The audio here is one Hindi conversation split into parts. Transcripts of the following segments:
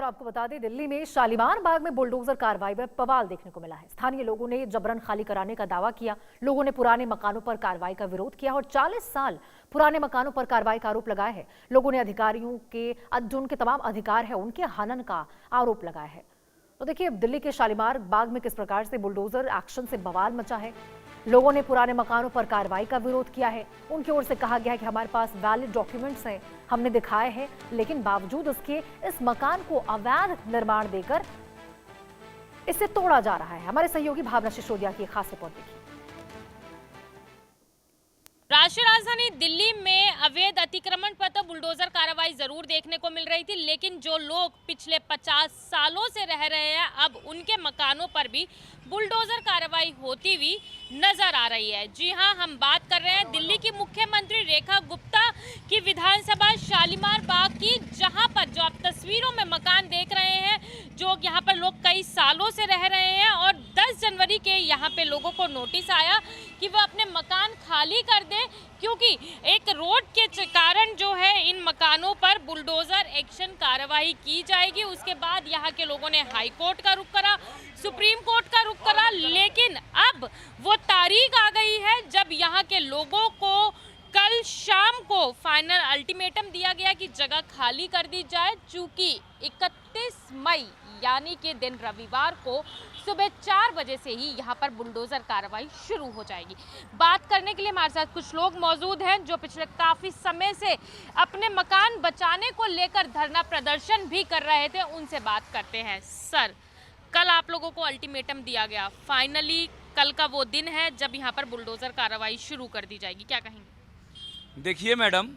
आपको बता दें, दिल्ली में शालीमार बाग में बुलडोजर कार्रवाई में बवाल देखने को मिला है। स्थानीय लोगों ने जबरन खाली कराने का दावा किया। लोगों ने पुराने मकानों पर कार्रवाई का विरोध किया और 40 साल पुराने मकानों पर कार्रवाई का आरोप लगाया है। लोगों ने अधिकारियों के जो उनके तमाम अधिकार है उनके हनन का आरोप लगाया है। तो देखिए दिल्ली के शालीमार बाग में किस प्रकार से बुलडोजर एक्शन से बवाल मचा है। लोगों ने पुराने मकानों पर कार्रवाई का विरोध किया है। उनकी ओर से कहा गया है कि हमारे पास वैलिड डॉक्यूमेंट्स हैं, हमने दिखाए हैं, लेकिन बावजूद उसके इस मकान को अवैध निर्माण देकर इसे तोड़ा जा रहा है। हमारे सहयोगी भावना सिसोदिया की खास रिपोर्ट देखिए। राष्ट्रीय राजधानी दिल्ली में अवैध अतिक्रमण पर तो बुलडोजर कार्रवाई जरूर देखने को मिल रही थी, लेकिन जो लोग पिछले 50 सालों से रह रहे हैं अब उनके मकानों पर भी बुलडोजर कार्रवाई होती हुई नजर आ रही है। जी हां, हम बात कर रहे हैं दिल्ली की मुख्यमंत्री रेखा गुप्ता की विधानसभा शालीमार बाग की, जहां पर जो आप तस्वीरों में मकान देख रहे हैं, जो यहां पर लोग कई सालों से रह रहे हैं और 10 जनवरी के यहां पे लोगों को नोटिस आया कि वह अपने मकान खाली कर दें, क्योंकि एक रोड के कारण जो है इन मकानों पर बुलडोजर एक्शन कार्रवाई की जाएगी। उसके बाद यहाँ के लोगों ने हाई कोर्ट का रुख करा, सुप्रीम कोर्ट का रुख करा, लेकिन अब वो तारीख आ गई है जब यहाँ के लोगों को कल शाम को फाइनल अल्टीमेटम दिया गया कि जगह खाली कर दी जाए, चूंकि 31 मई यानी कि दिन रविवार को सुबह 4 बजे से ही यहाँ पर बुलडोजर कार्रवाई शुरू हो जाएगी। बात करने के लिए हमारे साथ कुछ लोग मौजूद हैं जो पिछले काफ़ी समय से अपने मकान बचाने को लेकर धरना प्रदर्शन भी कर रहे थे, उनसे बात करते हैं। सर, कल आप लोगों को अल्टीमेटम दिया गया, फाइनली कल का वो दिन है जब यहाँ पर बुलडोजर कार्रवाई शुरू कर दी जाएगी, क्या कहेंगे? देखिए मैडम,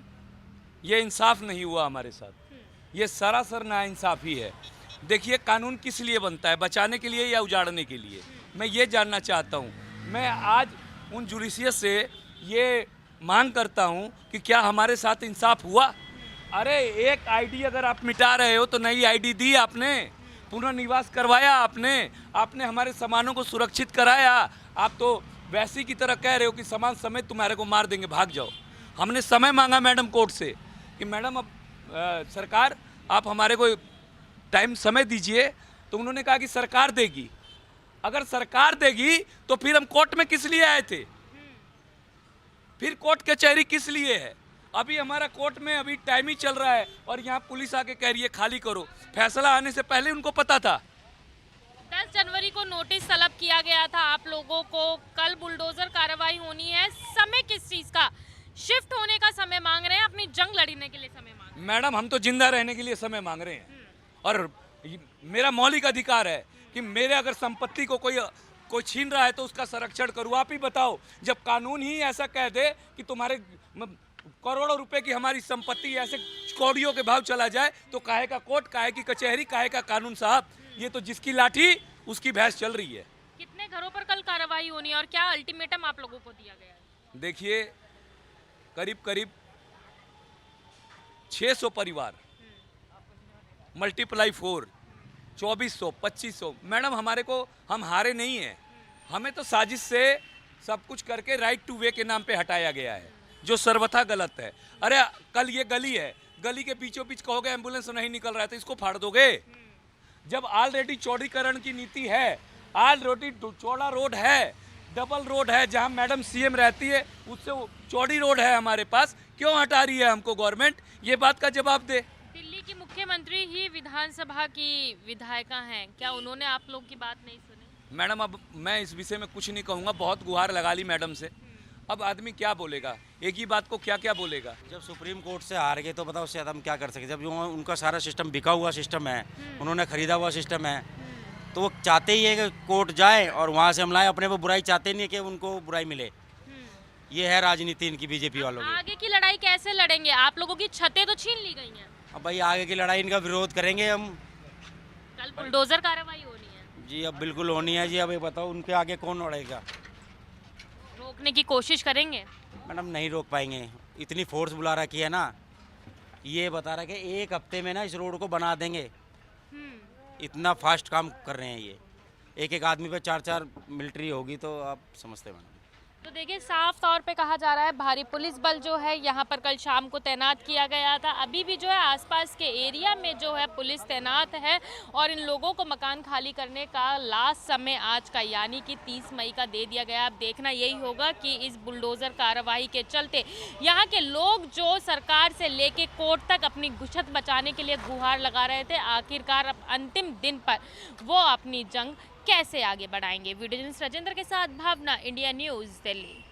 ये इंसाफ नहीं हुआ हमारे साथ, ये सरासर नाइंसाफी है। देखिए कानून किस लिए बनता है, बचाने के लिए या उजाड़ने के लिए? मैं ये जानना चाहता हूँ। मैं आज उन जुडिशियस से ये मांग करता हूँ कि क्या हमारे साथ इंसाफ हुआ? अरे एक आईडी अगर आप मिटा रहे हो तो नई आईडी दी आपने, पुनर्निवास करवाया आपने हमारे सामानों को सुरक्षित कराया। आप तो वैसी की तरह कह रहे हो कि सामान समेत तुम्हारे को मार देंगे, भाग जाओ। हमने समय मांगा मैडम कोर्ट से कि मैडम अब सरकार आप हमारे को टाइम समय दीजिए, तो उन्होंने कहा कि सरकार देगी। अगर सरकार देगी तो फिर हम कोर्ट में किस लिए आए थे? फिर कोर्ट कचहरी किस लिए है? अभी हमारा कोर्ट में अभी टाइम ही चल रहा है और यहाँ पुलिस आके कह रही है खाली करो। फैसला आने से पहले उनको पता था। 10 जनवरी को नोटिस तलब किया गया था आप लोगों को, कल बुलडोजर कार्रवाई होनी है। समय किस चीज का? शिफ्ट होने का समय मांग रहे हैं, अपनी जंग लड़ने के लिए समय मांग रहे हैं? मैडम हम तो जिंदा रहने के लिए समय मांग रहे हैं और मेरा मौलिक अधिकार है कि मेरे अगर संपत्ति को कोई छीन रहा है तो उसका संरक्षण करूँ। आप ही बताओ, जब कानून ही ऐसा कह दे कि तुम्हारे करोड़ों रुपए की हमारी संपत्ति ऐसे कौड़ियों के भाव चला जाए, तो काहे का कोर्ट, काहे की कचहरी, काहे का कानून? साहब, ये तो जिसकी लाठी उसकी भैंस चल रही है। कितने घरों पर कल कार्रवाई होनी है और क्या अल्टीमेटम आप लोगों को दिया गया है? देखिए करीब 600 परिवार मल्टीप्लाई 4, 2400, 2500। मैडम हमारे को, हम हारे नहीं हैं, हमें तो साजिश से सब कुछ करके राइट टू वे के नाम पे हटाया गया है, जो सर्वथा गलत है। अरे कल ये गली है, गली के बीचों बीच कहोगे एम्बुलेंस नहीं निकल रहा है तो इसको फाड़ दोगे? जब ऑलरेडी चौड़ीकरण की नीति है, ऑलरेडी चौड़ा रोड है, डबल रोड है, जहां मैडम सीएम रहती है उससे चौड़ी रोड है हमारे पास, क्यों हटा रही है हमको गवर्नमेंट? ये बात का जवाब दे। दिल्ली की मुख्यमंत्री ही विधानसभा की विधायिका हैं, क्या उन्होंने आप लोग की बात नहीं सुनी? मैडम अब मैं इस विषय में कुछ नहीं कहूँगा, बहुत गुहार लगा ली मैडम से। अब आदमी क्या बोलेगा, एक ही बात को क्या क्या बोलेगा? जब सुप्रीम कोर्ट से हार गए तो बताओ उससे ज़्यादा हम क्या कर सकते? जब उनका सारा सिस्टम बिका हुआ सिस्टम है, उन्होंने खरीदा हुआ सिस्टम है, तो वो चाहते ही है कि कोर्ट जाए और वहाँ से हम लाए। अपने वो बुराई चाहते नहीं है कि उनको बुराई मिले। ये है राजनीति इनकी, बीजेपी वालों की। आगे की लड़ाई कैसे लड़ेंगे? आप लोगों की छतें तो छीन ली गई हैं। अब भाई आगे की लड़ाई इनका विरोध करेंगे हम। कल बुलडोजर कार्रवाई होनी है जी, अब बिल्कुल होनी है जी। अब ये बताओ उनके आगे कौन लड़ेगा? रोकने की कोशिश करेंगे? मैडम नहीं रोक पाएंगे, इतनी फोर्स बुला रखी है ना। ये बता रहा है कि 1 हफ्ते में ना इस रोड को बना देंगे। इतना फास्ट काम कर रहे हैं ये। एक आदमी पे 4 मिलिट्री होगी तो आप समझते हैं मैडम। तो देखिए साफ तौर पे कहा जा रहा है भारी पुलिस बल जो है यहाँ पर कल शाम को तैनात किया गया था। अभी भी जो है आसपास के एरिया में जो है पुलिस तैनात है और इन लोगों को मकान खाली करने का लास्ट समय आज का यानी कि 30 मई का दे दिया गया। अब देखना यही होगा कि इस बुलडोज़र कार्रवाई के चलते यहाँ के लोग जो सरकार से लेके कोर्ट तक अपनी घुसत बचाने के लिए गुहार लगा रहे थे, आखिरकार अब अंतिम दिन पर वो अपनी जंग कैसे आगे बढ़ाएंगे। वीडियो जर्नलिस्ट राजेंद्र के साथ भावना, इंडिया न्यूज़ दिल्ली।